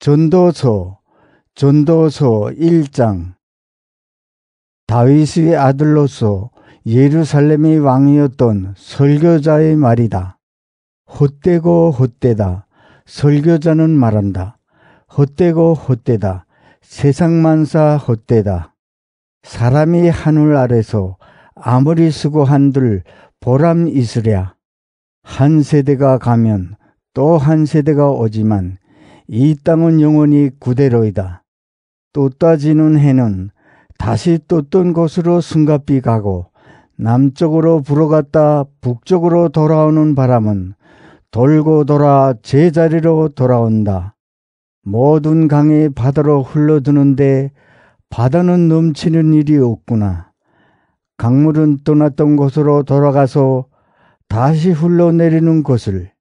전도서 1장. 다윗의 아들로서 예루살렘의 왕이었던 설교자의 말이다. 헛되고 헛되다. 설교자는 말한다. 헛되고 헛되다. 세상 만사 헛되다. 사람이 하늘 아래서 아무리 수고한들 보람 있으랴. 한 세대가 가면 또 한 세대가 오지만 이 땅은 영원히 그대로이다. 또 따지는 해는 다시 또 뜬 곳으로 숨가삐 가고 남쪽으로 불어갔다 북쪽으로 돌아오는 바람은 돌고 돌아 제자리로 돌아온다. 모든 강이 바다로 흘러드는데 바다는 넘치는 일이 없구나. 강물은 떠났던 곳으로 돌아가서 다시 흘러내리는 것을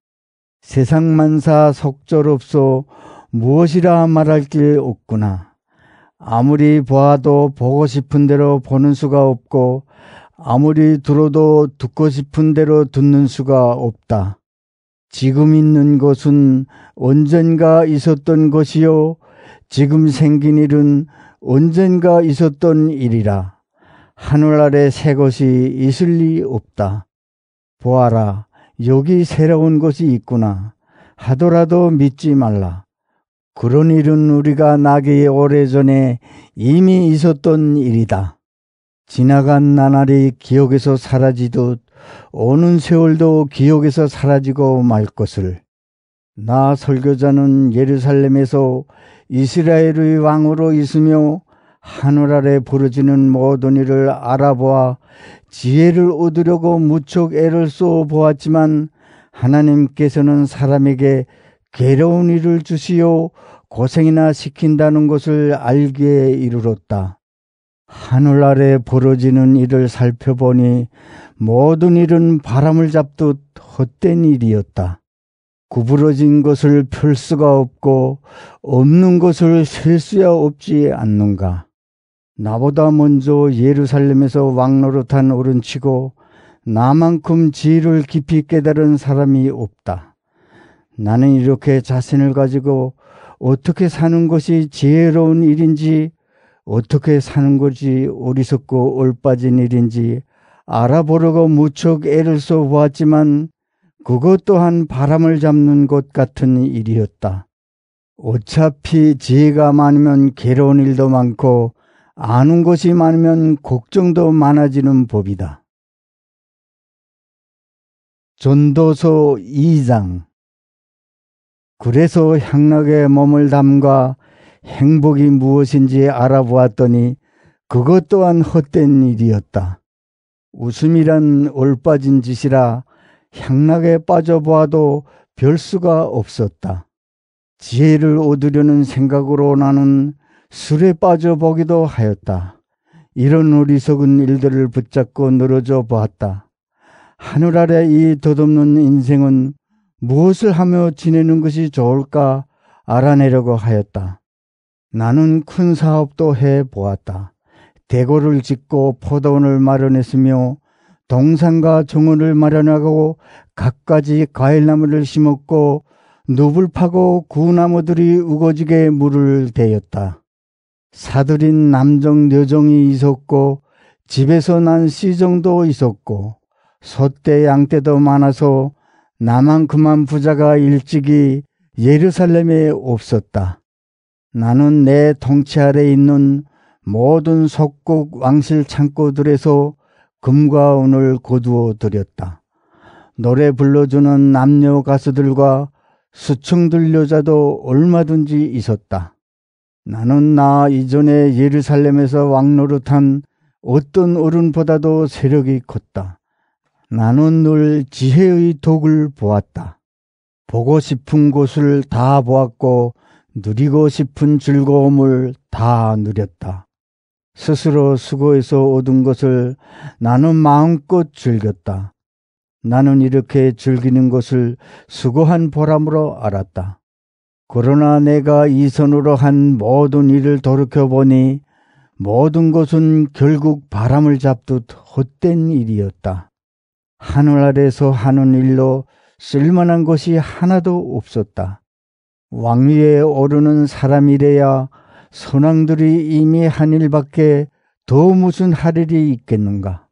세상 만사 속절없어 무엇이라 말할 길 없구나. 아무리 보아도 보고 싶은 대로 보는 수가 없고 아무리 들어도 듣고 싶은 대로 듣는 수가 없다. 지금 있는 것은 언젠가 있었던 것이요 지금 생긴 일은 언젠가 있었던 일이라. 하늘 아래 새 것이 있을 리 없다. 보아라, 여기 새로운 것이 있구나 하더라도 믿지 말라. 그런 일은 우리가 나기 오래전에 이미 있었던 일이다. 지나간 나날이 기억에서 사라지듯 오는 세월도 기억에서 사라지고 말 것을. 나 설교자는 예루살렘에서 이스라엘의 왕으로 있으며 하늘 아래 벌어지는 모든 일을 알아보아 지혜를 얻으려고 무척 애를 써 보았지만 하나님께서는 사람에게 괴로운 일을 주시어 고생이나 시킨다는 것을 알기에 이르렀다. 하늘 아래 벌어지는 일을 살펴보니 모든 일은 바람을 잡듯 헛된 일이었다. 구부러진 것을 펼 수가 없고 없는 것을 셀 수야 없지 않는가. 나보다 먼저 예루살렘에서 왕노릇한 어른치고 나만큼 지혜를 깊이 깨달은 사람이 없다. 나는 이렇게 자신을 가지고 어떻게 사는 것이 지혜로운 일인지 어떻게 사는 것이 어리석고 올빠진 일인지 알아보려고 무척 애를 써 보았지만 그것 또한 바람을 잡는 것 같은 일이었다. 어차피 지혜가 많으면 괴로운 일도 많고 아는 것이 많으면 걱정도 많아지는 법이다. 전도서 2장. 그래서 향락에 몸을 담가 행복이 무엇인지 알아보았더니 그것 또한 헛된 일이었다. 웃음이란 올빠진 짓이라 향락에 빠져보아도 별 수가 없었다. 지혜를 얻으려는 생각으로 나는 술에 빠져보기도 하였다. 이런 어리석은 일들을 붙잡고 늘어져 보았다. 하늘 아래 이 덧없는 인생은 무엇을 하며 지내는 것이 좋을까 알아내려고 하였다. 나는 큰 사업도 해보았다. 대고를 짓고 포도원을 마련했으며 동산과 정원을 마련하고 갖가지 과일나무를 심었고 눕을 파고 구나무들이 우거지게 물을 대었다. 사들인 남정 여정이 있었고 집에서 난 시정도 있었고 소떼 양떼도 많아서 나만큼만 부자가 일찍이 예루살렘에 없었다. 나는 내 통치 아래 있는 모든 속국 왕실 창고들에서 금과 은을 거두어 들였다. 노래 불러주는 남녀 가수들과 수청들 여자도 얼마든지 있었다. 나는 나 이전에 예루살렘에서 왕노릇한 어떤 어른보다도 세력이 컸다. 나는 늘 지혜의 덕을 보았다. 보고 싶은 곳을 다 보았고 누리고 싶은 즐거움을 다 누렸다. 스스로 수고해서 얻은 것을 나는 마음껏 즐겼다. 나는 이렇게 즐기는 것을 수고한 보람으로 알았다. 그러나 내가 이 손으로 한 모든 일을 돌이켜보니 모든 것은 결국 바람을 잡듯 헛된 일이었다. 하늘 아래서 하는 일로 쓸만한 것이 하나도 없었다. 왕위에 오르는 사람이래야 선왕들이 이미 한 일밖에 더 무슨 할 일이 있겠는가.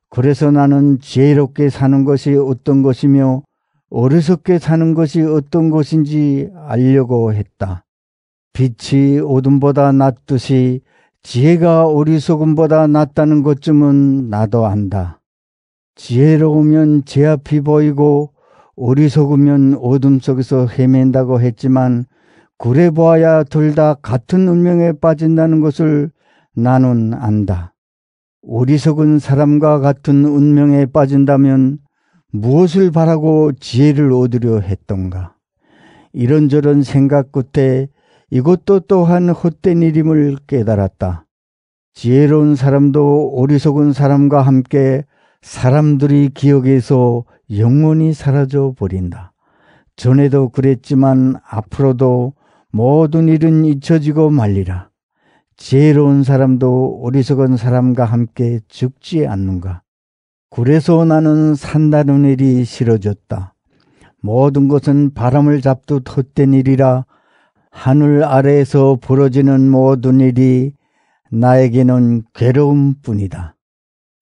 그래서 나는 지혜롭게 사는 것이 어떤 것이며 어리석게 사는 것이 어떤 것인지 알려고 했다. 빛이 어둠보다 낫듯이 지혜가 어리석음보다 낫다는 것쯤은 나도 안다. 지혜로우면 제 앞이 보이고 어리석으면 어둠 속에서 헤맨다고 했지만 그래 보아야 둘 다 같은 운명에 빠진다는 것을 나는 안다. 어리석은 사람과 같은 운명에 빠진다면 무엇을 바라고 지혜를 얻으려 했던가. 이런저런 생각 끝에 이것도 또한 헛된 일임을 깨달았다. 지혜로운 사람도 어리석은 사람과 함께 사람들이 기억에서 영원히 사라져 버린다. 전에도 그랬지만 앞으로도 모든 일은 잊혀지고 말리라. 지혜로운 사람도 어리석은 사람과 함께 죽지 않는가. 그래서 나는 산다는 일이 싫어졌다. 모든 것은 바람을 잡듯 헛된 일이라 하늘 아래에서 벌어지는 모든 일이 나에게는 괴로움뿐이다.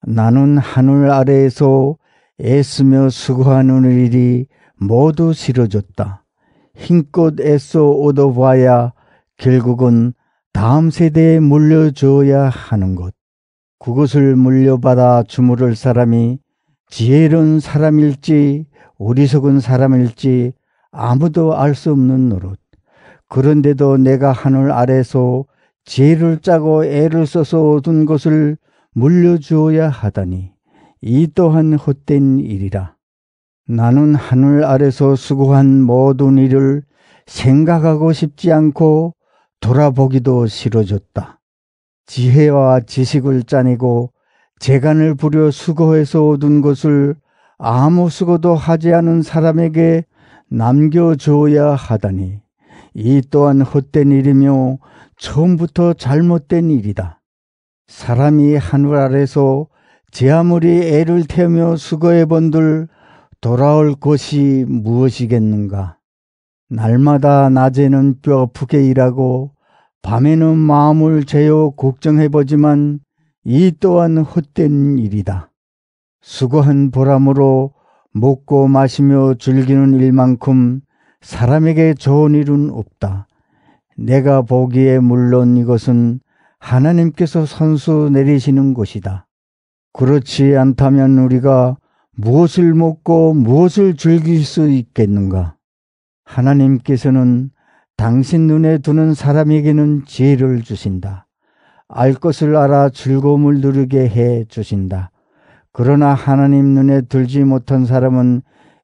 나는 하늘 아래에서 애쓰며 수고하는 일이 모두 싫어졌다. 힘껏 애써 얻어봐야 결국은 다음 세대에 물려줘야 하는 것. 그것을 물려받아 주무를 사람이 지혜로운 사람일지 어리석은 사람일지 아무도 알 수 없는 노릇. 그런데도 내가 하늘 아래서 지혜를 짜고 애를 써서 얻은 것을 물려주어야 하다니 이 또한 헛된 일이라. 나는 하늘 아래서 수고한 모든 일을 생각하고 싶지 않고 돌아보기도 싫어졌다. 지혜와 지식을 짜내고 재간을 부려 수고해서 얻은 것을 아무 수고도 하지 않은 사람에게 남겨줘야 하다니 이 또한 헛된 일이며 처음부터 잘못된 일이다. 사람이 하늘 아래서 제 아무리 애를 태우며 수고해 본들 돌아올 것이 무엇이겠는가. 날마다 낮에는 뼈 아프게 일하고 밤에는 마음을 재어 걱정해보지만 이 또한 헛된 일이다. 수고한 보람으로 먹고 마시며 즐기는 일만큼 사람에게 좋은 일은 없다. 내가 보기에 물론 이것은 하나님께서 선수 내리시는 것이다. 그렇지 않다면 우리가 무엇을 먹고 무엇을 즐길 수 있겠는가? 하나님께서는 당신 눈에 두는 사람에게는 지혜를 주신다. 알 것을 알아 즐거움을 누리게 해 주신다. 그러나 하나님 눈에 들지 못한 사람은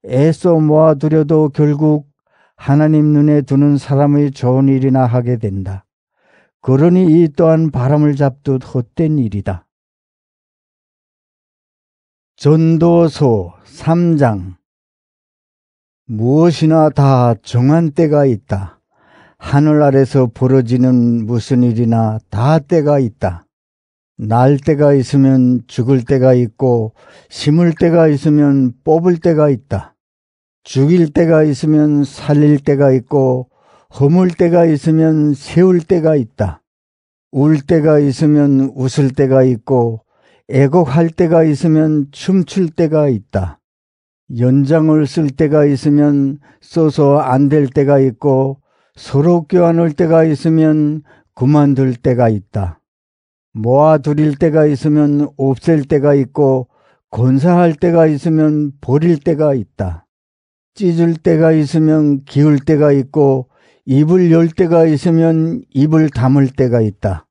애써 모아두려도 결국 하나님 눈에 두는 사람의 좋은 일이나 하게 된다. 그러니 이 또한 바람을 잡듯 헛된 일이다. 전도서 3장. 무엇이나 다 정한 때가 있다. 하늘 아래서 벌어지는 무슨 일이나 다 때가 있다. 날 때가 있으면 죽을 때가 있고 심을 때가 있으면 뽑을 때가 있다. 죽일 때가 있으면 살릴 때가 있고 허물 때가 있으면 세울 때가 있다. 울 때가 있으면 웃을 때가 있고 애곡할 때가 있으면 춤출 때가 있다. 연장을 쓸 때가 있으면 써서 안 될 때가 있고 서로 껴안을 때가 있으면 그만둘 때가 있다. 모아두릴 때가 있으면 없앨 때가 있고 건사할 때가 있으면 버릴 때가 있다. 찢을 때가 있으면 기울 때가 있고 입을 열 때가 있으면 입을 다물 때가 있다.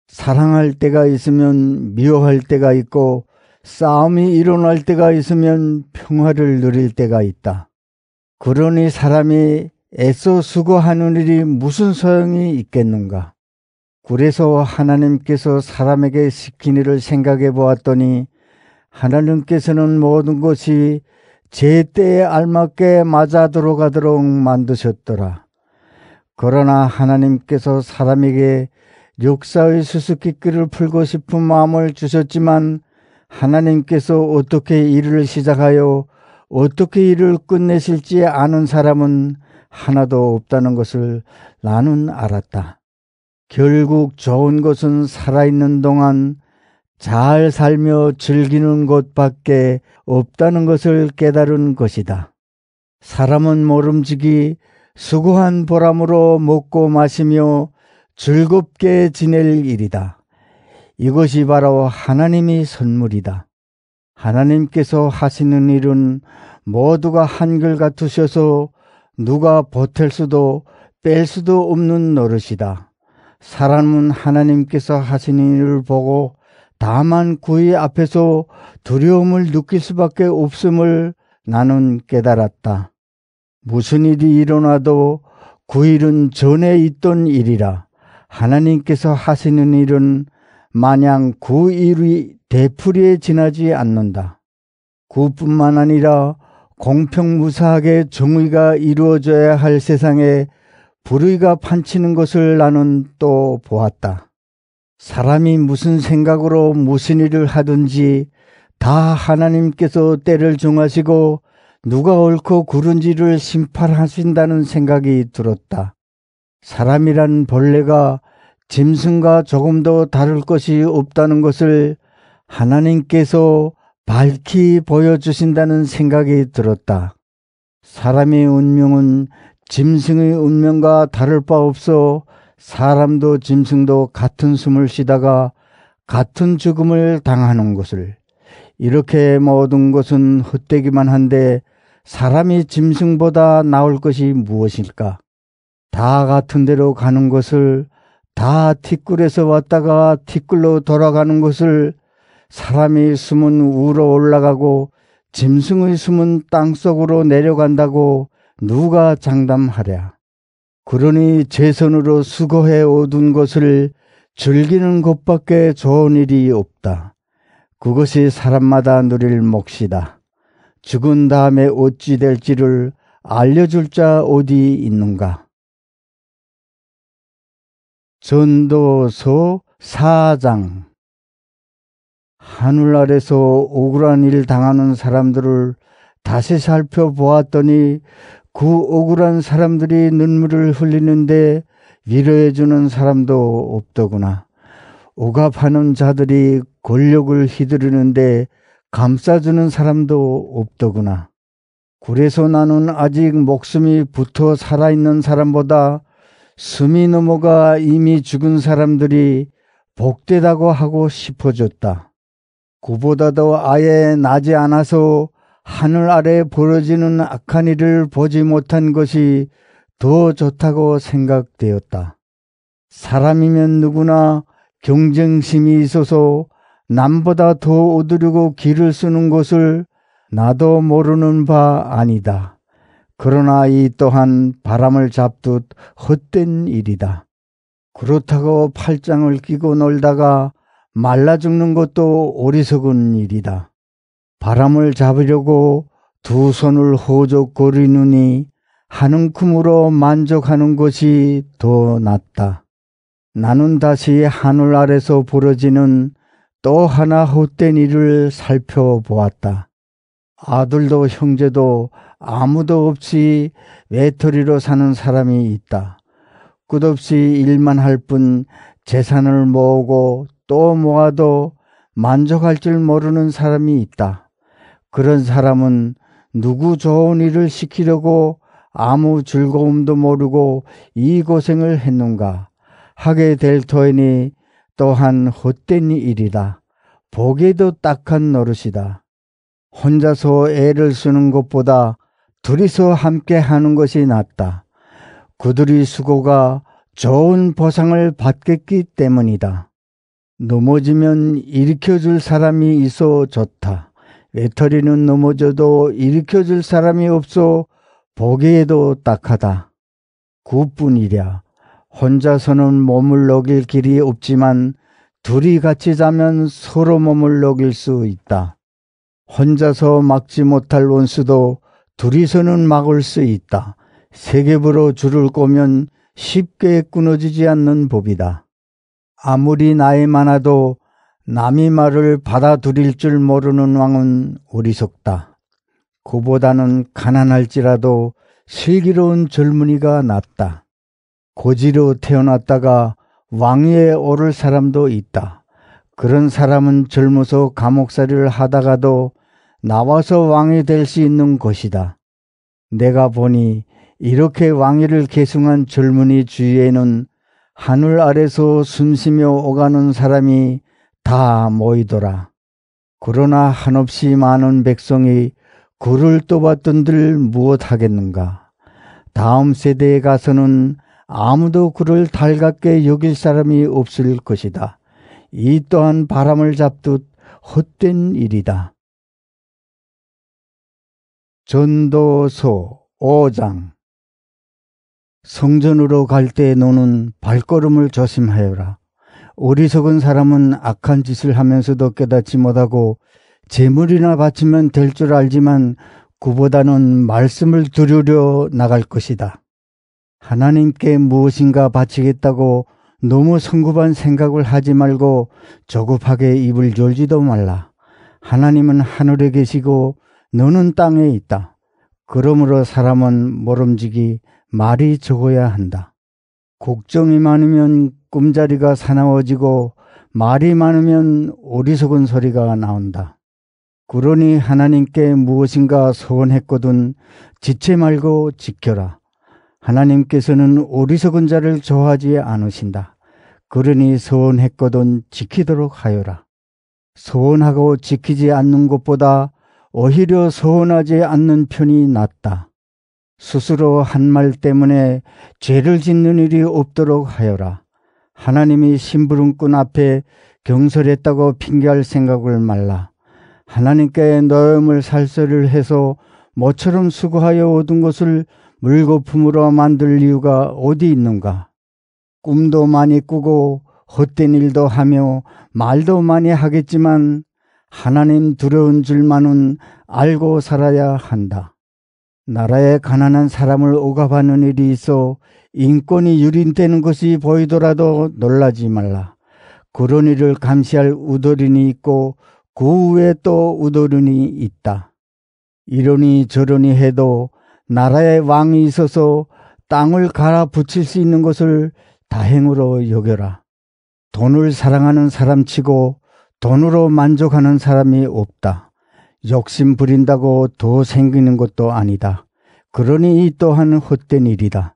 사랑할 때가 있으면 미워할 때가 있고 싸움이 일어날 때가 있으면 평화를 누릴 때가 있다. 그러니 사람이 애써 수고하는 일이 무슨 소용이 있겠는가? 그래서 하나님께서 사람에게 시킨 일을 생각해 보았더니 하나님께서는 모든 것이 제 때에 알맞게 맞아 들어가도록 만드셨더라. 그러나 하나님께서 사람에게 역사의 수수께끼를 풀고 싶은 마음을 주셨지만 하나님께서 어떻게 일을 시작하여 어떻게 일을 끝내실지 아는 사람은 하나도 없다는 것을 나는 알았다. 결국 좋은 것은 살아있는 동안 잘 살며 즐기는 것밖에 없다는 것을 깨달은 것이다. 사람은 모름지기 수고한 보람으로 먹고 마시며 즐겁게 지낼 일이다. 이것이 바로 하나님의 선물이다. 하나님께서 하시는 일은 모두가 한결같으셔서 누가 보탤 수도 뺄 수도 없는 노릇이다. 사람은 하나님께서 하시는 일을 보고 다만 그의 앞에서 두려움을 느낄 수밖에 없음을 나는 깨달았다. 무슨 일이 일어나도 그 일은 전에 있던 일이라 하나님께서 하시는 일은 마냥 그 일이 되풀이에 지나지 않는다. 그뿐만 아니라 공평무사하게 정의가 이루어져야 할 세상에 불의가 판치는 것을 나는 또 보았다. 사람이 무슨 생각으로 무슨 일을 하든지 다 하나님께서 때를 정하시고 누가 옳고 그른지를 심판하신다는 생각이 들었다. 사람이란 벌레가 짐승과 조금도 다를 것이 없다는 것을 하나님께서 밝히 보여주신다는 생각이 들었다. 사람의 운명은 짐승의 운명과 다를 바 없어 사람도 짐승도 같은 숨을 쉬다가 같은 죽음을 당하는 것을, 이렇게 모든 것은 헛되기만 한데 사람이 짐승보다 나을 것이 무엇일까? 다 같은 데로 가는 것을, 다 티끌에서 왔다가 티끌로 돌아가는 것을, 사람의 숨은 위로 올라가고 짐승의 숨은 땅속으로 내려간다고 누가 장담하랴. 그러니 제 손으로 수고해 얻은 것을 즐기는 것밖에 좋은 일이 없다. 그것이 사람마다 누릴 몫이다. 죽은 다음에 어찌 될지를 알려줄 자 어디 있는가? 전도서 4장. 하늘 아래서 억울한 일 당하는 사람들을 다시 살펴보았더니 그 억울한 사람들이 눈물을 흘리는데 위로해주는 사람도 없더구나. 억압하는 자들이 권력을 휘두르는데 감싸주는 사람도 없더구나. 그래서 나는 아직 목숨이 붙어 살아있는 사람보다 숨이 넘어가 이미 죽은 사람들이 복되다고 하고 싶어졌다. 그보다도 아예 나지 않아서 하늘 아래 벌어지는 악한 일을 보지 못한 것이 더 좋다고 생각되었다. 사람이면 누구나 경쟁심이 있어서 남보다 더 얻으려고 길을 쓰는 것을 나도 모르는 바 아니다. 그러나 이 또한 바람을 잡듯 헛된 일이다. 그렇다고 팔짱을 끼고 놀다가 말라 죽는 것도 어리석은 일이다. 바람을 잡으려고 두 손을 허적거리느니 하는 큼으로 만족하는 것이 더 낫다. 나는 다시 하늘 아래서 벌어지는 또 하나 헛된 일을 살펴보았다. 아들도 형제도 아무도 없이 외톨이로 사는 사람이 있다. 끝없이 일만 할 뿐 재산을 모으고 또 모아도 만족할 줄 모르는 사람이 있다. 그런 사람은 누구 좋은 일을 시키려고 아무 즐거움도 모르고 이 고생을 했는가 하게 될 터이니 또한 헛된 일이다. 보기에도 딱한 노릇이다. 혼자서 애를 쓰는 것보다 둘이서 함께 하는 것이 낫다. 그들의 수고가 좋은 보상을 받겠기 때문이다. 넘어지면 일으켜줄 사람이 있어 좋다. 외톨이는 넘어져도 일으켜줄 사람이 없어 보기에도 딱하다. 그뿐이랴. 혼자서는 몸을 녹일 길이 없지만 둘이 같이 자면 서로 몸을 녹일 수 있다. 혼자서 막지 못할 원수도 둘이서는 막을 수 있다. 세 겹으로 줄을 꼬면 쉽게 끊어지지 않는 법이다. 아무리 나이 많아도 남의 말을 받아들일 줄 모르는 왕은 어리석다. 그보다는 가난할지라도 슬기로운 젊은이가 낫다. 고지로 태어났다가 왕위에 오를 사람도 있다. 그런 사람은 젊어서 감옥살이를 하다가도 나와서 왕이 될 수 있는 것이다. 내가 보니 이렇게 왕위를 계승한 젊은이 주위에는 하늘 아래서 숨쉬며 오가는 사람이 다 모이더라. 그러나 한없이 많은 백성이 그를 떠받든들 무엇하겠는가. 다음 세대에 가서는 아무도 그를 달갑게 여길 사람이 없을 것이다. 이 또한 바람을 잡듯 헛된 일이다. 전도서 5장. 성전으로 갈 때 너는 발걸음을 조심하여라. 어리석은 사람은 악한 짓을 하면서도 깨닫지 못하고 재물이나 바치면 될 줄 알지만 그보다는 말씀을 들으려 나갈 것이다. 하나님께 무엇인가 바치겠다고 너무 성급한 생각을 하지 말고 조급하게 입을 열지도 말라. 하나님은 하늘에 계시고 너는 땅에 있다. 그러므로 사람은 모름지기 말이 적어야 한다. 걱정이 많으면 꿈자리가 사나워지고 말이 많으면 어리석은 소리가 나온다. 그러니 하나님께 무엇인가 소원했거든 지체 말고 지켜라. 하나님께서는 어리석은 자를 좋아하지 않으신다. 그러니 소원했거든 지키도록 하여라. 소원하고 지키지 않는 것보다 오히려 소원하지 않는 편이 낫다. 스스로 한 말 때문에 죄를 짓는 일이 없도록 하여라. 하나님이 심부름꾼 앞에 경솔했다고 핑계할 생각을 말라. 하나님께 노염을 살서를 해서 모처럼 수고하여 얻은 것을 물거품으로 만들 이유가 어디 있는가. 꿈도 많이 꾸고 헛된 일도 하며 말도 많이 하겠지만 하나님 두려운 줄만은 알고 살아야 한다. 나라에 가난한 사람을 억압하는 일이 있어 인권이 유린되는 것이 보이더라도 놀라지 말라. 그런 일을 감시할 우도린이 있고 그 후에 또 우도린이 있다. 이러니 저러니 해도 나라에 왕이 있어서 땅을 갈아붙일 수 있는 것을 다행으로 여겨라. 돈을 사랑하는 사람치고 돈으로 만족하는 사람이 없다. 욕심 부린다고 더 생기는 것도 아니다. 그러니 이 또한 헛된 일이다.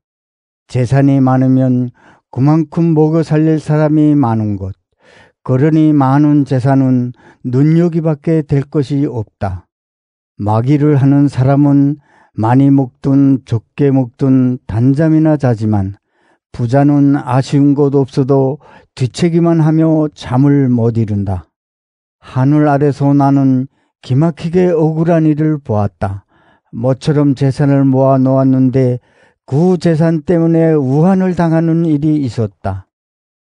재산이 많으면 그만큼 먹여 살릴 사람이 많은 것. 그러니 많은 재산은 눈여기밖에 될 것이 없다. 마귀를 하는 사람은 많이 먹든 적게 먹든 단잠이나 자지만 부자는 아쉬운 것 없어도 뒤채기만 하며 잠을 못 이룬다. 하늘 아래서 나는 기막히게 억울한 일을 보았다. 모처럼 재산을 모아 놓았는데 그 재산 때문에 우한을 당하는 일이 있었다.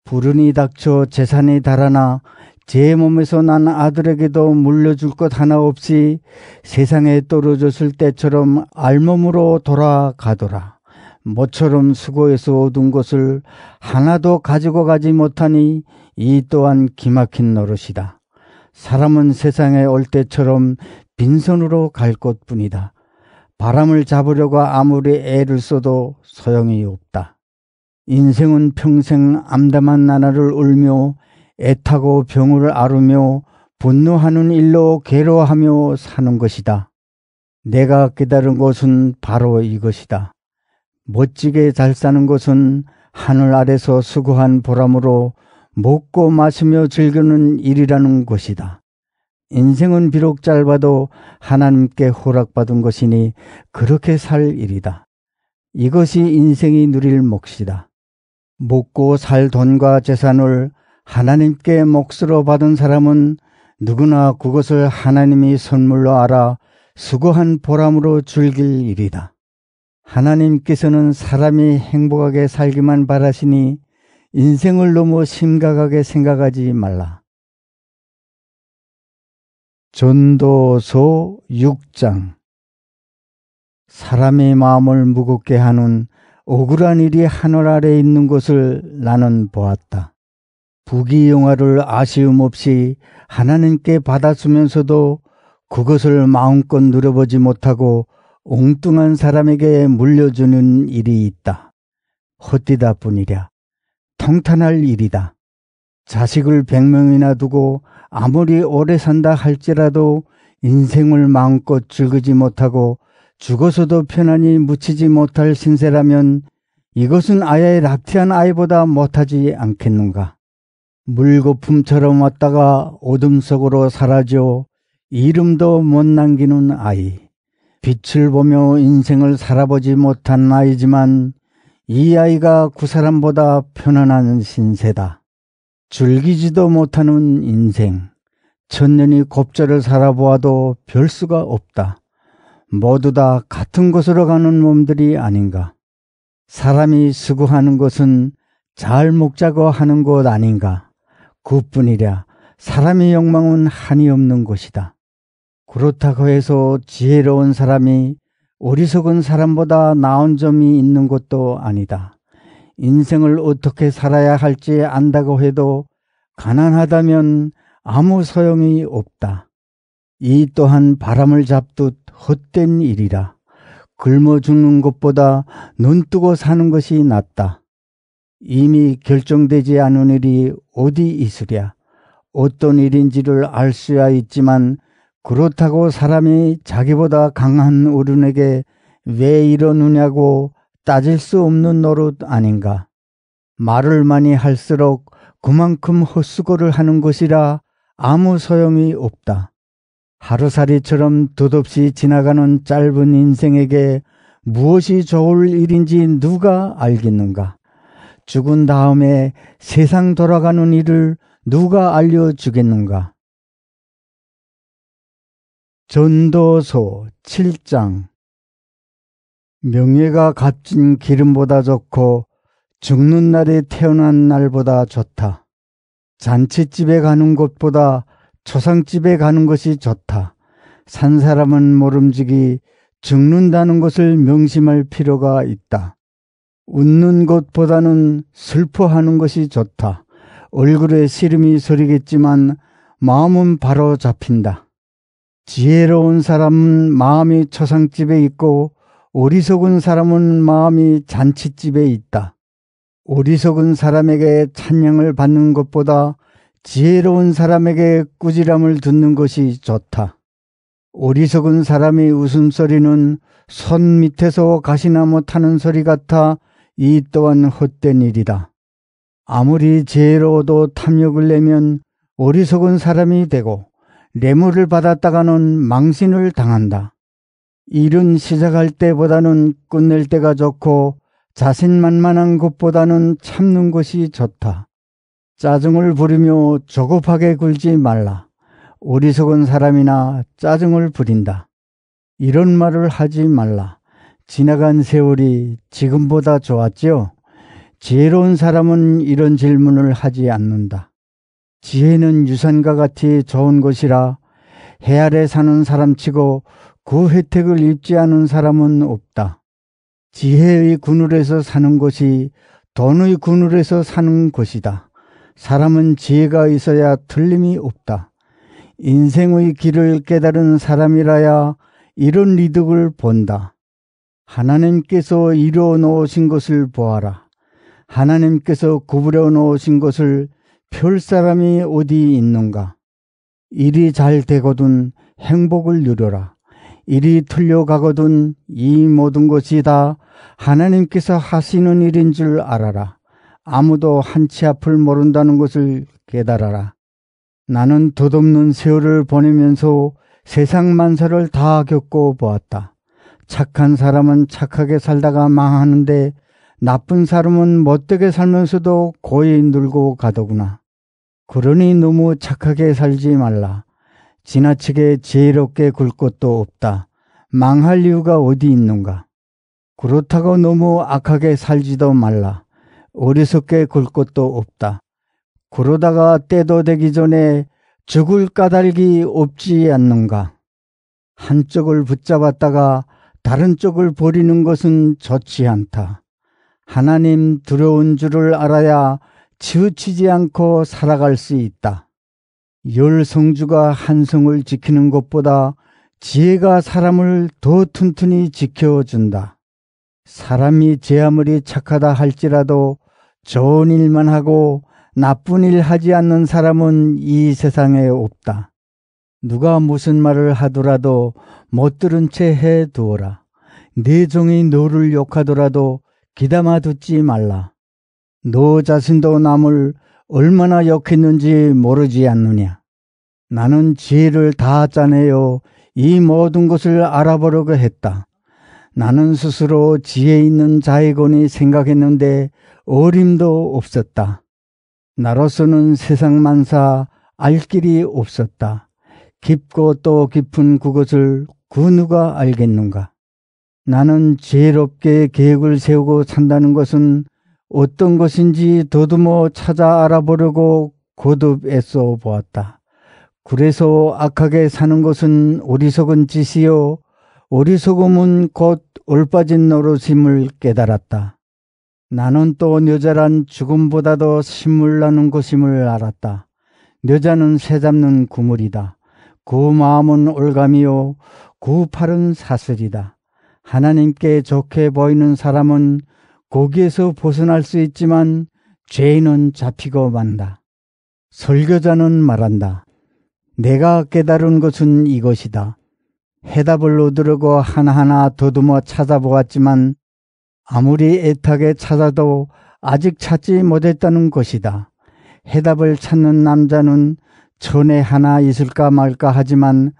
불운이 닥쳐 재산이 달아나 제 몸에서 난 아들에게도 물려줄 것 하나 없이 세상에 떨어졌을 때처럼 알몸으로 돌아가더라. 모처럼 수고해서 얻은 것을 하나도 가지고 가지 못하니 이 또한 기막힌 노릇이다. 사람은 세상에 올 때처럼 빈손으로 갈 것뿐이다. 바람을 잡으려고 아무리 애를 써도 소용이 없다. 인생은 평생 암담한 나날을 울며 애타고 병을 앓으며 분노하는 일로 괴로워하며 사는 것이다. 내가 깨달은 것은 바로 이것이다. 멋지게 잘 사는 것은 하늘 아래서 수고한 보람으로 먹고 마시며 즐기는 일이라는 것이다. 인생은 비록 짧아도 하나님께 허락받은 것이니 그렇게 살 일이다. 이것이 인생이 누릴 몫이다. 먹고 살 돈과 재산을 하나님께 몫으로 받은 사람은 누구나 그것을 하나님이 선물로 알아 수고한 보람으로 즐길 일이다. 하나님께서는 사람이 행복하게 살기만 바라시니 인생을 너무 심각하게 생각하지 말라. 전도서 6장. 사람의 마음을 무겁게 하는 억울한 일이 하늘 아래 있는 것을 나는 보았다. 부귀영화를 아쉬움 없이 하나님께 받았으면서도 그것을 마음껏 누려보지 못하고 엉뚱한 사람에게 물려주는 일이 있다. 헛되다 뿐이랴. 통탄할 일이다. 자식을 100명이나 두고 아무리 오래 산다 할지라도 인생을 마음껏 즐기지 못하고 죽어서도 편안히 묻히지 못할 신세라면 이것은 아예 락티한 아이보다 못하지 않겠는가. 물거품처럼 왔다가 어둠 속으로 사라져 이름도 못 남기는 아이. 빛을 보며 인생을 살아보지 못한 아이지만 이 아이가 그 사람보다 편안한 신세다. 즐기지도 못하는 인생. 천년이 곱절을 살아보아도 별 수가 없다. 모두 다 같은 곳으로 가는 몸들이 아닌가. 사람이 수고하는 것은 잘 먹자고 하는 것 아닌가. 그뿐이랴. 사람의 욕망은 한이 없는 것이다. 그렇다고 해서 지혜로운 사람이 어리석은 사람보다 나은 점이 있는 것도 아니다. 인생을 어떻게 살아야 할지 안다고 해도 가난하다면 아무 소용이 없다. 이 또한 바람을 잡듯 헛된 일이라. 굶어 죽는 것보다 눈 뜨고 사는 것이 낫다. 이미 결정되지 않은 일이 어디 있으랴. 어떤 일인지를 알 수야 있지만 그렇다고 사람이 자기보다 강한 어른에게 왜 이러느냐고 따질 수 없는 노릇 아닌가. 말을 많이 할수록 그만큼 헛수고를 하는 것이라 아무 소용이 없다. 하루살이처럼 덧없이 지나가는 짧은 인생에게 무엇이 좋을 일인지 누가 알겠는가. 죽은 다음에 세상 돌아가는 일을 누가 알려주겠는가. 전도서 7장. 명예가 값진 기름보다 좋고 죽는 날에 태어난 날보다 좋다. 잔치집에 가는 곳보다 초상집에 가는 것이 좋다. 산 사람은 모름지기 죽는다는 것을 명심할 필요가 있다. 웃는 것보다는 슬퍼하는 것이 좋다. 얼굴에 시름이 서리겠지만 마음은 바로 잡힌다. 지혜로운 사람은 마음이 초상집에 있고 어리석은 사람은 마음이 잔치집에 있다. 어리석은 사람에게 찬양을 받는 것보다 지혜로운 사람에게 꾸지람을 듣는 것이 좋다. 어리석은 사람의 웃음소리는 손 밑에서 가시나 못하는 소리 같아 이 또한 헛된 일이다. 아무리 지혜로워도 탐욕을 내면 어리석은 사람이 되고 뇌물을 받았다가는 망신을 당한다. 일은 시작할 때보다는 끝낼 때가 좋고 자신만만한 것보다는 참는 것이 좋다. 짜증을 부리며 조급하게 굴지 말라. 어리석은 사람이나 짜증을 부린다. 이런 말을 하지 말라. 지나간 세월이 지금보다 좋았지요? 지혜로운 사람은 이런 질문을 하지 않는다. 지혜는 유산과 같이 좋은 것이라 해 아래 사는 사람치고 그 혜택을 입지 않은 사람은 없다. 지혜의 그늘에서 사는 것이 돈의 그늘에서 사는 것이다. 사람은 지혜가 있어야 틀림이 없다. 인생의 길을 깨달은 사람이라야 이런 이득을 본다. 하나님께서 이루어 놓으신 것을 보아라. 하나님께서 구부려 놓으신 것을 펼 사람이 어디 있는가. 일이 잘 되거든 행복을 누려라. 일이 틀려가거든 이 모든 것이 다 하나님께서 하시는 일인 줄 알아라. 아무도 한치 앞을 모른다는 것을 깨달아라. 나는 덧없는 세월을 보내면서 세상 만사를 다 겪고 보았다. 착한 사람은 착하게 살다가 망하는데 나쁜 사람은 못되게 살면서도 고이 늘고 가더구나. 그러니 너무 착하게 살지 말라. 지나치게 지혜롭게 굴 것도 없다. 망할 이유가 어디 있는가. 그렇다고 너무 악하게 살지도 말라. 어리석게 굴 것도 없다. 그러다가 때도 되기 전에 죽을 까닭이 없지 않는가. 한쪽을 붙잡았다가 다른 쪽을 버리는 것은 좋지 않다. 하나님 두려운 줄을 알아야 치우치지 않고 살아갈 수 있다. 10성주가 한 성을 지키는 것보다 지혜가 사람을 더 튼튼히 지켜준다. 사람이 제 아무리 착하다 할지라도 좋은 일만 하고 나쁜 일 하지 않는 사람은 이 세상에 없다. 누가 무슨 말을 하더라도 못 들은 채 해두어라. 네 종이 너를 욕하더라도 귀담아 듣지 말라. 너 자신도 남을 얼마나 욕했는지 모르지 않느냐. 나는 지혜를 다 짜내어 이 모든 것을 알아보려고 했다. 나는 스스로 지혜 있는 자이거니 생각했는데 어림도 없었다. 나로서는 세상 만사 알 길이 없었다. 깊고 또 깊은 그것을 그 누가 알겠는가. 나는 지혜롭게 계획을 세우고 산다는 것은 어떤 것인지 더듬어 찾아 알아보려고 거듭 애써 보았다. 그래서 악하게 사는 것은 어리석은 짓이요 어리석음은 곧 올빠진 노릇임을 깨달았다. 나는 또 뇌자란 죽음보다도 신물나는 것임을 알았다. 뇌자는 새 잡는 그물이다. 그 마음은 올감이요 그 팔은 사슬이다. 하나님께 좋게 보이는 사람은 거기에서 벗어날 수 있지만 죄인은 잡히고 만다. 설교자는 말한다. 내가 깨달은 것은 이것이다. 해답을 얻으려고 하나하나 더듬어 찾아보았지만 아무리 애타게 찾아도 아직 찾지 못했다는 것이다. 해답을 찾는 남자는 천에 하나 있을까 말까 하지만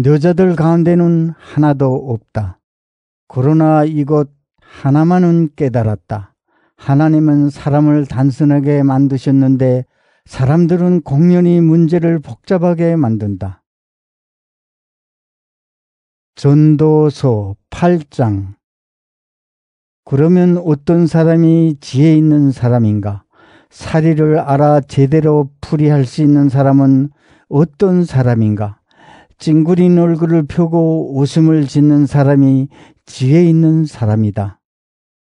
여자들 가운데는 하나도 없다. 그러나 이것 하나만은 깨달았다. 하나님은 사람을 단순하게 만드셨는데 사람들은 공연히 문제를 복잡하게 만든다. 전도서 8장. 그러면 어떤 사람이 지혜 있는 사람인가? 사리를 알아 제대로 풀이할 수 있는 사람은 어떤 사람인가? 찡그린 얼굴을 펴고 웃음을 짓는 사람이 지혜 있는 사람이다.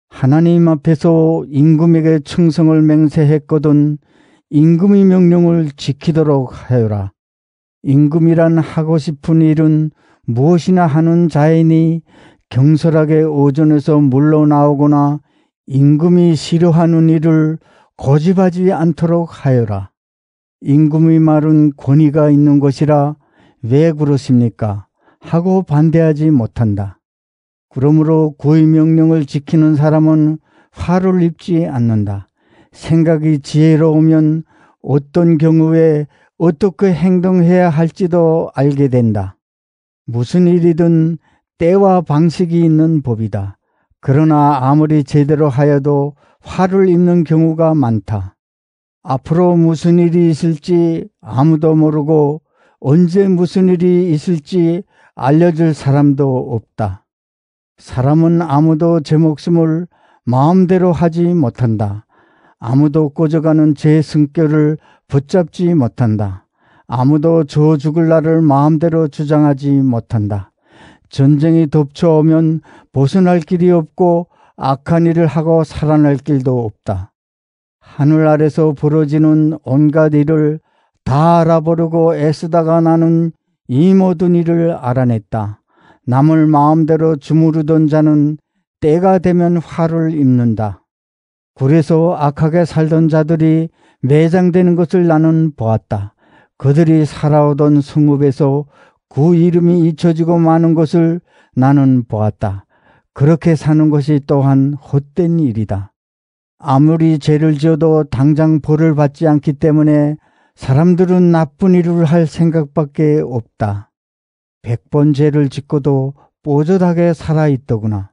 하나님 앞에서 임금에게 충성을 맹세했거든 임금의 명령을 지키도록 하여라. 임금이란 하고 싶은 일은 무엇이나 하는 자이니 경솔하게 오전에서 물러나오거나 임금이 싫어하는 일을 고집하지 않도록 하여라. 임금의 말은 권위가 있는 것이라 왜 그러십니까? 하고 반대하지 못한다. 그러므로 그의 명령을 지키는 사람은 화를 입지 않는다. 생각이 지혜로우면 어떤 경우에 어떻게 행동해야 할지도 알게 된다. 무슨 일이든 때와 방식이 있는 법이다. 그러나 아무리 제대로 하여도 화를 입는 경우가 많다. 앞으로 무슨 일이 있을지 아무도 모르고 언제 무슨 일이 있을지 알려줄 사람도 없다. 사람은 아무도 제 목숨을 마음대로 하지 못한다. 아무도 꽂아가는 제 승결을 붙잡지 못한다. 아무도 저 죽을 날을 마음대로 주장하지 못한다. 전쟁이 덮쳐오면 벗어날 길이 없고 악한 일을 하고 살아날 길도 없다. 하늘 아래서 벌어지는 온갖 일을 다 알아보려고 애쓰다가 나는 이 모든 일을 알아냈다. 남을 마음대로 주무르던 자는 때가 되면 화를 입는다. 그래서 악하게 살던 자들이 매장되는 것을 나는 보았다. 그들이 살아오던 성읍에서 그 이름이 잊혀지고 마는 것을 나는 보았다. 그렇게 사는 것이 또한 헛된 일이다. 아무리 죄를 지어도 당장 벌을 받지 않기 때문에 사람들은 나쁜 일을 할 생각밖에 없다. 100번 죄를 짓고도 뽀젓하게 살아있더구나.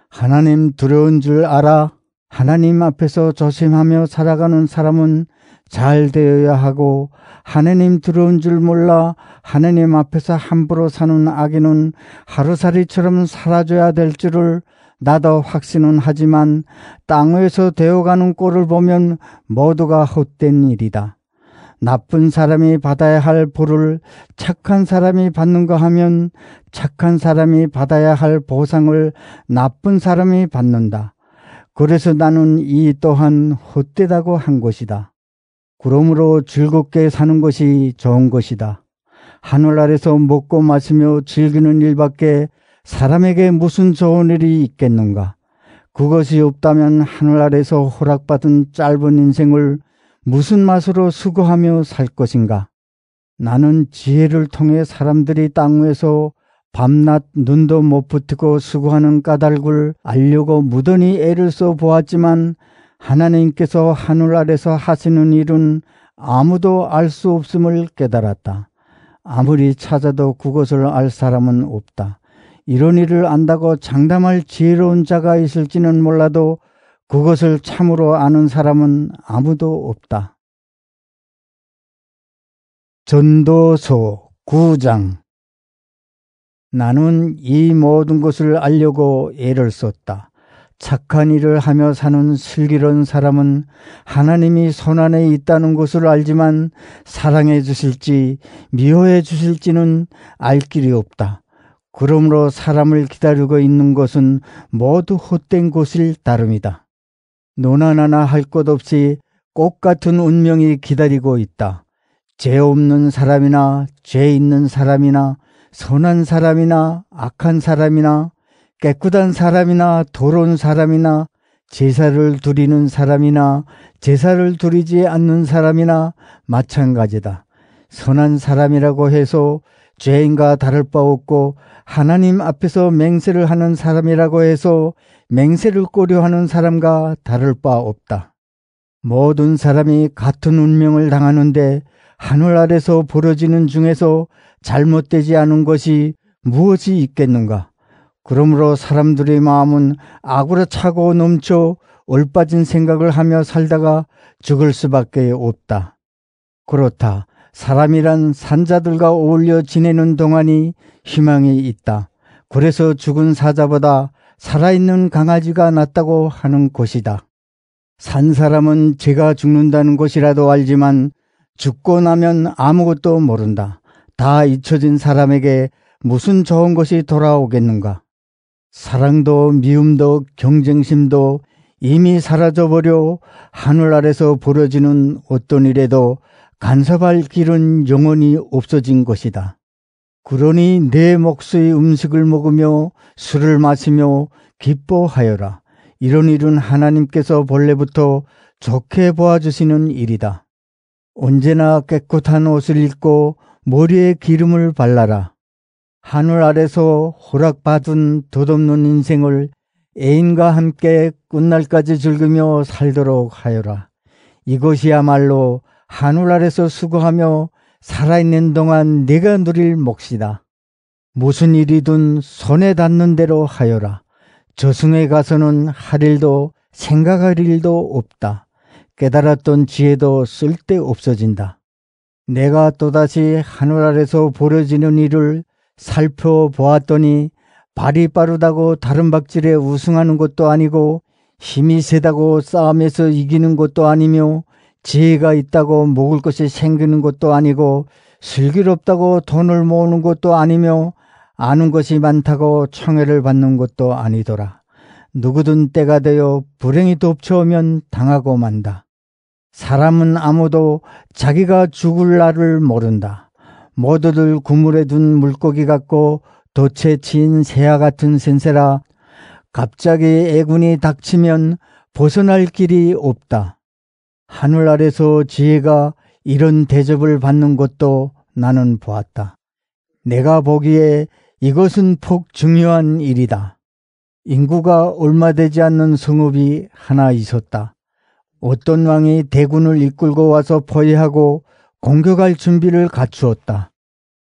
하나님 두려운 줄 알아? 하나님 앞에서 조심하며 살아가는 사람은 잘 되어야 하고 하나님 두려운 줄 몰라 하나님 앞에서 함부로 사는 악인은 하루살이처럼 사라져야 될 줄을 나도 확신은 하지만 땅 위에서 되어가는 꼴을 보면 모두가 헛된 일이다. 나쁜 사람이 받아야 할 벌을 착한 사람이 받는가 하면 착한 사람이 받아야 할 보상을 나쁜 사람이 받는다. 그래서 나는 이 또한 헛되다고 한 것이다. 그러므로 즐겁게 사는 것이 좋은 것이다. 하늘 아래서 먹고 마시며 즐기는 일밖에 사람에게 무슨 좋은 일이 있겠는가? 그것이 없다면 하늘 아래서 허락받은 짧은 인생을 무슨 맛으로 수고하며 살 것인가? 나는 지혜를 통해 사람들이 땅 위에서 밤낮 눈도 못 붙이고 수고하는 까닭을 알려고 무던히 애를 써 보았지만 하나님께서 하늘 아래서 하시는 일은 아무도 알 수 없음을 깨달았다. 아무리 찾아도 그것을 알 사람은 없다. 이런 일을 안다고 장담할 지혜로운 자가 있을지는 몰라도 그것을 참으로 아는 사람은 아무도 없다. 전도서 9장. 나는 이 모든 것을 알려고 애를 썼다. 착한 일을 하며 사는 슬기로운 사람은 하나님이 손안에 있다는 것을 알지만 사랑해 주실지 미워해 주실지는 알 길이 없다. 그러므로 사람을 기다리고 있는 것은 모두 헛된 것일 따름이다. 너나 할 것 없이 꽃 같은 운명이 기다리고 있다. 죄 없는 사람이나 죄 있는 사람이나 선한 사람이나 악한 사람이나 깨끗한 사람이나 더러운 사람이나 제사를 드리는 사람이나 제사를 드리지 않는 사람이나 마찬가지다. 선한 사람이라고 해서 죄인과 다를 바 없고 하나님 앞에서 맹세를 하는 사람이라고 해서 맹세를 고려하는 사람과 다를 바 없다. 모든 사람이 같은 운명을 당하는데 하늘 아래서 벌어지는 중에서 잘못되지 않은 것이 무엇이 있겠는가? 그러므로 사람들의 마음은 악으로 차고 넘쳐 올빠진 생각을 하며 살다가 죽을 수밖에 없다. 그렇다. 사람이란 산자들과 어울려 지내는 동안이 희망이 있다. 그래서 죽은 사자보다 살아있는 강아지가 낫다고 하는 것이다. 산 사람은 제가 죽는다는 것이라도 알지만 죽고 나면 아무것도 모른다. 다 잊혀진 사람에게 무슨 좋은 것이 돌아오겠는가? 사랑도 미움도 경쟁심도 이미 사라져버려 하늘 아래서 벌어지는 어떤 일에도 간섭할 길은 영원히 없어진 것이다. 그러니 내 몫의 음식을 먹으며 술을 마시며 기뻐하여라. 이런 일은 하나님께서 본래부터 좋게 보아주시는 일이다. 언제나 깨끗한 옷을 입고 머리에 기름을 발라라. 하늘 아래서 허락받은 덧없는 인생을 애인과 함께 끝날까지 즐기며 살도록 하여라. 이것이야말로 하늘 아래서 수고하며 살아있는 동안 네가 누릴 몫이다. 무슨 일이든 손에 닿는 대로 하여라. 저승에 가서는 할 일도 생각할 일도 없다. 깨달았던 지혜도 쓸데 없어진다. 내가 또다시 하늘 아래서 벌어지는 일을 살펴보았더니 발이 빠르다고 다른 박질에 우승하는 것도 아니고 힘이 세다고 싸움에서 이기는 것도 아니며 지혜가 있다고 먹을 것이 생기는 것도 아니고 슬기롭다고 돈을 모으는 것도 아니며 아는 것이 많다고 청해를 받는 것도 아니더라. 누구든 때가 되어 불행이 덮쳐오면 당하고 만다. 사람은 아무도 자기가 죽을 날을 모른다. 모두들 그물에 둔 물고기 같고 돛에 치인 새와 같은 센세라. 갑자기 애군이 닥치면 벗어날 길이 없다. 하늘 아래서 지혜가 이런 대접을 받는 것도 나는 보았다. 내가 보기에 이것은 폭 중요한 일이다. 인구가 얼마 되지 않는 성읍이 하나 있었다. 어떤 왕이 대군을 이끌고 와서 포위하고 공격할 준비를 갖추었다.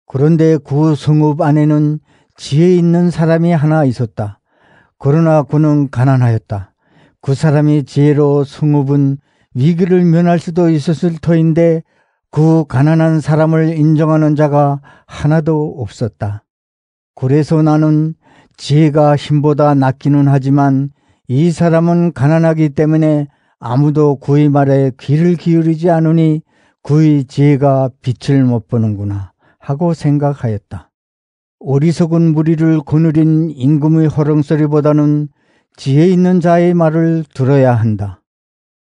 그런데 그 성읍 안에는 지혜 있는 사람이 하나 있었다. 그러나 그는 가난하였다. 그 사람이 지혜로 성읍은 위기를 면할 수도 있었을 터인데 그 가난한 사람을 인정하는 자가 하나도 없었다. 그래서 나는 지혜가 힘보다 낫기는 하지만 이 사람은 가난하기 때문에 아무도 그의 말에 귀를 기울이지 않으니 그의 지혜가 빛을 못 보는구나 하고 생각하였다. 어리석은 무리를 거느린 임금의 호령소리보다는 지혜 있는 자의 말을 들어야 한다.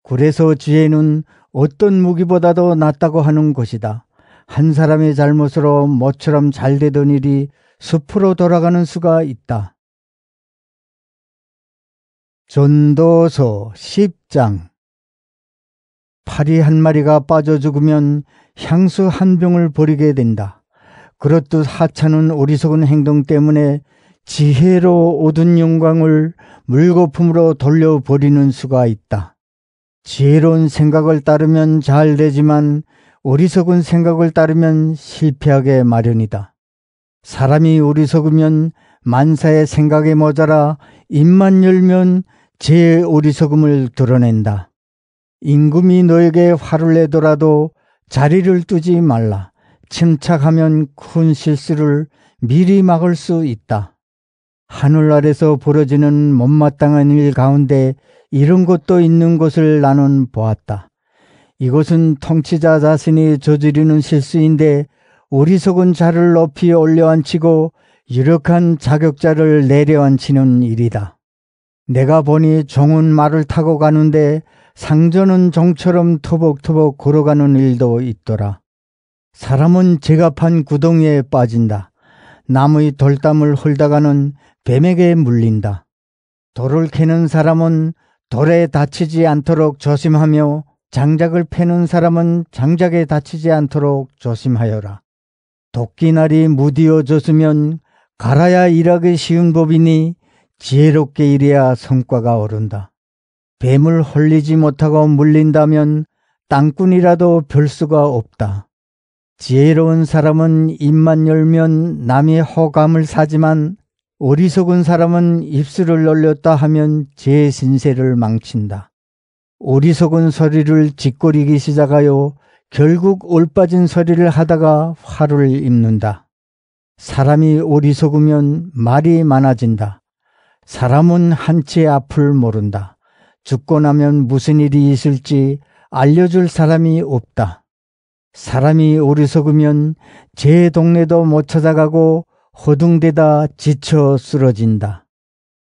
그래서 지혜는 어떤 무기보다도 낫다고 하는 것이다. 한 사람의 잘못으로 모처럼 잘 되던 일이 숲으로 돌아가는 수가 있다. 전도서 10장. 파리 한 마리가 빠져 죽으면 향수 한 병을 버리게 된다. 그렇듯 하찮은 어리석은 행동 때문에 지혜로 얻은 영광을 물거품으로 돌려버리는 수가 있다. 지혜로운 생각을 따르면 잘 되지만 어리석은 생각을 따르면 실패하게 마련이다. 사람이 어리석으면 만사의 생각에 모자라 입만 열면 제 어리석음을 드러낸다. 임금이 너에게 화를 내더라도 자리를 뜨지 말라. 침착하면 큰 실수를 미리 막을 수 있다. 하늘 아래서 벌어지는 못마땅한 일 가운데 이런 것도 있는 것을 나는 보았다. 이것은 통치자 자신이 저지르는 실수인데 어리석은 자를 높이 올려앉히고 유력한 자격자를 내려앉히는 일이다. 내가 보니 종은 말을 타고 가는데 상전은 종처럼 터벅터벅 걸어가는 일도 있더라. 사람은 제갑한 구덩이에 빠진다. 남의 돌담을 헐다가는 뱀에게 물린다. 돌을 캐는 사람은 돌에 다치지 않도록 조심하며 장작을 패는 사람은 장작에 다치지 않도록 조심하여라. 도끼날이 무디어졌으면 갈아야 일하기 쉬운 법이니 지혜롭게 일해야 성과가 오른다. 뱀을 홀리지 못하고 물린다면 땅꾼이라도 별 수가 없다. 지혜로운 사람은 입만 열면 남의 호감을 사지만 어리석은 사람은 입술을 놀렸다 하면 제 신세를 망친다. 어리석은 소리를 짓거리기 시작하여 결국 올빠진 소리를 하다가 화를 입는다. 사람이 어리석으면 말이 많아진다. 사람은 한치의 앞을 모른다. 죽고 나면 무슨 일이 있을지 알려줄 사람이 없다. 사람이 어리석으면 제 동네도 못 찾아가고 허둥대다 지쳐 쓰러진다.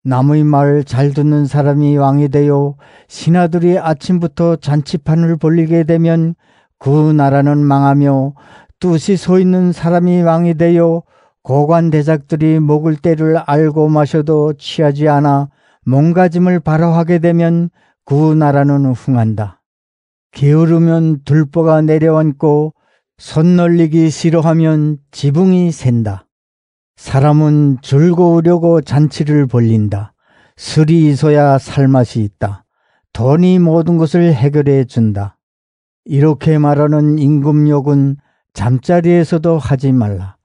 남의 말 잘 듣는 사람이 왕이 되어 신하들이 아침부터 잔치판을 벌리게 되면 그 나라는 망하며 뚜시 서 있는 사람이 왕이 되어 고관 대작들이 먹을 때를 알고 마셔도 취하지 않아 몸가짐을 바로 하게 되면 그 나라는 흥한다. 게으르면 들보가 내려앉고 손 놀리기 싫어하면 지붕이 샌다. 사람은 즐거우려고 잔치를 벌린다. 술이 있어야 살맛이 있다. 돈이 모든 것을 해결해 준다. 이렇게 말하는 임금욕은 잠자리에서도 하지 말라.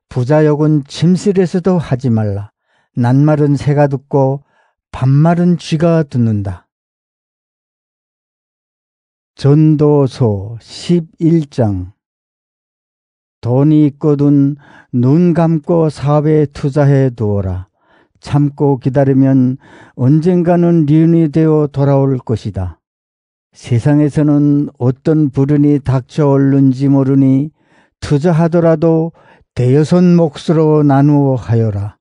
부자욕은 침실에서도 하지 말라. 낱말은 새가 듣고 반말은 쥐가 듣는다. 전도서 11장. 돈이 있거든 눈 감고 사업에 투자해 두어라. 참고 기다리면 언젠가는 리운이 되어 돌아올 것이다. 세상에서는 어떤 불운이 닥쳐올는지 모르니 투자하더라도 대여섯 몫으로 나누어 하여라.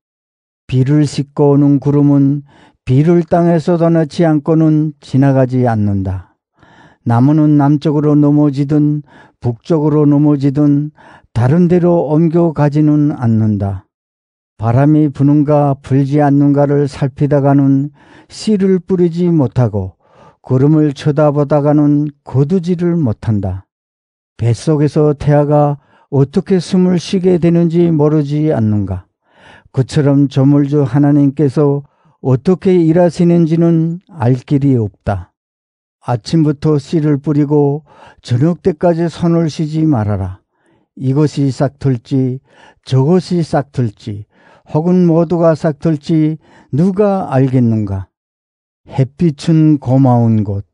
비를 싣고 오는 구름은 비를 땅에 쏟아넣지 않고는 지나가지 않는다. 나무는 남쪽으로 넘어지든 북쪽으로 넘어지든 다른 데로 옮겨가지는 않는다. 바람이 부는가 불지 않는가를 살피다가는 씨를 뿌리지 못하고 구름을 쳐다보다가는 거두지를 못한다. 뱃속에서 태아가 어떻게 숨을 쉬게 되는지 모르지 않는가. 그처럼 조물주 하나님께서 어떻게 일하시는지는 알 길이 없다. 아침부터 씨를 뿌리고 저녁 때까지 손을 쉬지 말아라. 이것이 싹틀지 저것이 싹틀지 혹은 모두가 싹틀지 누가 알겠는가. 햇빛은 고마운 곳,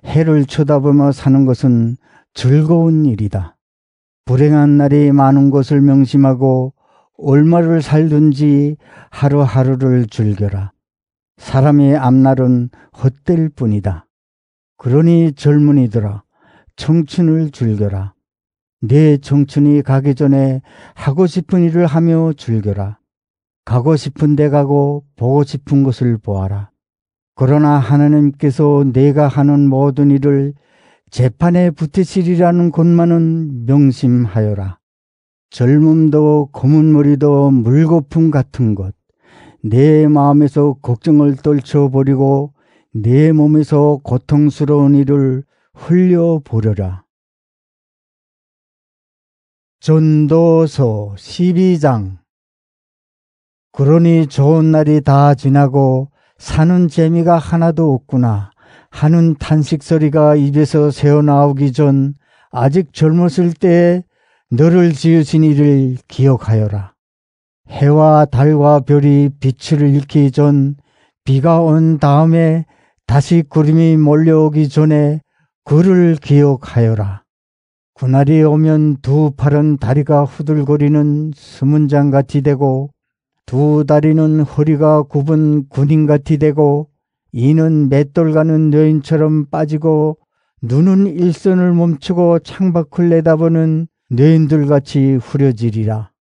해를 쳐다보며 사는 것은 즐거운 일이다. 불행한 날이 많은 것을 명심하고 얼마를 살든지 하루하루를 즐겨라. 사람의 앞날은 헛될 뿐이다. 그러니 젊은이들아, 청춘을 즐겨라. 내 청춘이 가기 전에 하고 싶은 일을 하며 즐겨라. 가고 싶은 데 가고 보고 싶은 것을 보아라. 그러나 하나님께서 내가 하는 모든 일을 재판에 붙으시리라는 것만은 명심하여라. 젊음도 검은 머리도 물거품 같은 것, 내 마음에서 걱정을 떨쳐버리고 내 몸에서 고통스러운 일을 흘려보려라. 전도서 12장. 그러니 좋은 날이 다 지나고 사는 재미가 하나도 없구나 하는 탄식소리가 입에서 새어나오기 전 아직 젊었을 때에 너를 지으신 이를 기억하여라. 해와 달과 별이 빛을 잃기 전, 비가 온 다음에 다시 구름이 몰려오기 전에 그를 기억하여라. 그날이 오면 두 팔은 다리가 후들거리는 수문장같이 되고 두 다리는 허리가 굽은 군인같이 되고 이는 맷돌 가는 여인처럼 빠지고 눈은 일선을 멈추고 창밖을 내다보는 뇌인들같이 후려지리라.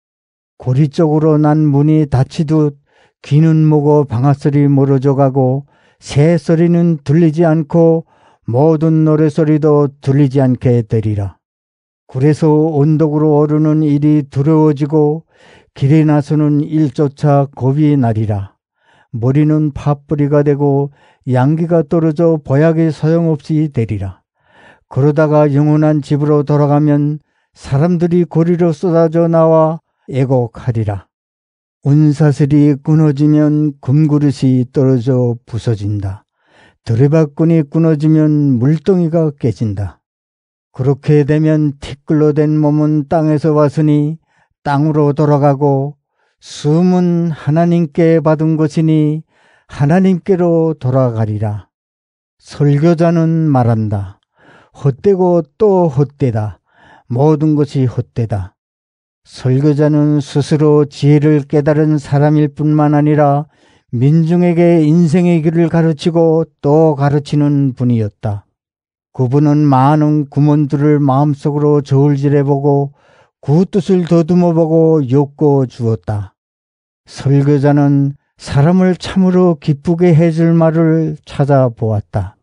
고리 쪽으로 난 문이 닫히듯 귀는 목어 방아소리 멀어져 가고 새 소리는 들리지 않고 모든 노래소리도 들리지 않게 되리라. 그래서 언덕으로 오르는 일이 두려워지고 길에 나서는 일조차 겁이 나리라. 머리는 팥뿌리가 되고 양기가 떨어져 보약이 소용없이 되리라. 그러다가 영원한 집으로 돌아가면 사람들이 고리로 쏟아져 나와 애곡하리라. 은사슬이 끊어지면 금그릇이 떨어져 부서진다. 드레바꾼이 끊어지면 물동이가 깨진다. 그렇게 되면 티끌로 된 몸은 땅에서 왔으니 땅으로 돌아가고 숨은 하나님께 받은 것이니 하나님께로 돌아가리라. 설교자는 말한다. 헛되고 또 헛되다. 모든 것이 헛되다. 설교자는 스스로 지혜를 깨달은 사람일 뿐만 아니라 민중에게 인생의 길을 가르치고 또 가르치는 분이었다. 그분은 많은 구몬들을 마음속으로 저울질해보고 그 뜻을 더듬어보고 엮어 주었다. 설교자는 사람을 참으로 기쁘게 해줄 말을 찾아보았다.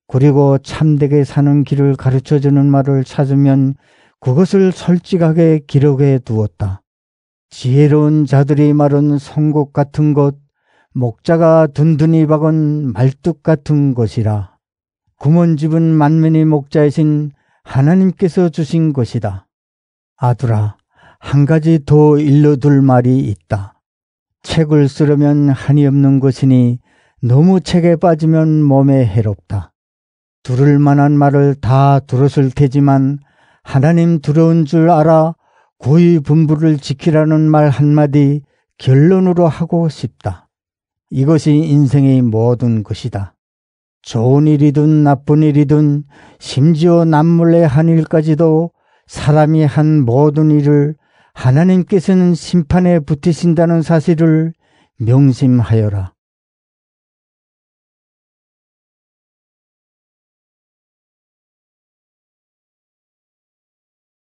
그리고 참되게 사는 길을 가르쳐주는 말을 찾으면 그것을 솔직하게 기록해 두었다. 지혜로운 자들이 말은 송곳 같은 것, 목자가 든든히 박은 말뚝 같은 것이라. 구몬집은 만민의 목자이신 하나님께서 주신 것이다. 아들아, 한 가지 더 일러둘 말이 있다. 책을 쓰려면 한이 없는 것이니 너무 책에 빠지면 몸에 해롭다. 들을 만한 말을 다 들었을 테지만 하나님 두려운 줄 알아 고의 분부를 지키라는 말 한마디 결론으로 하고 싶다. 이것이 인생의 모든 것이다. 좋은 일이든 나쁜 일이든 심지어 남몰래 한 일까지도 사람이 한 모든 일을 하나님께서는 심판에 붙이신다는 사실을 명심하여라.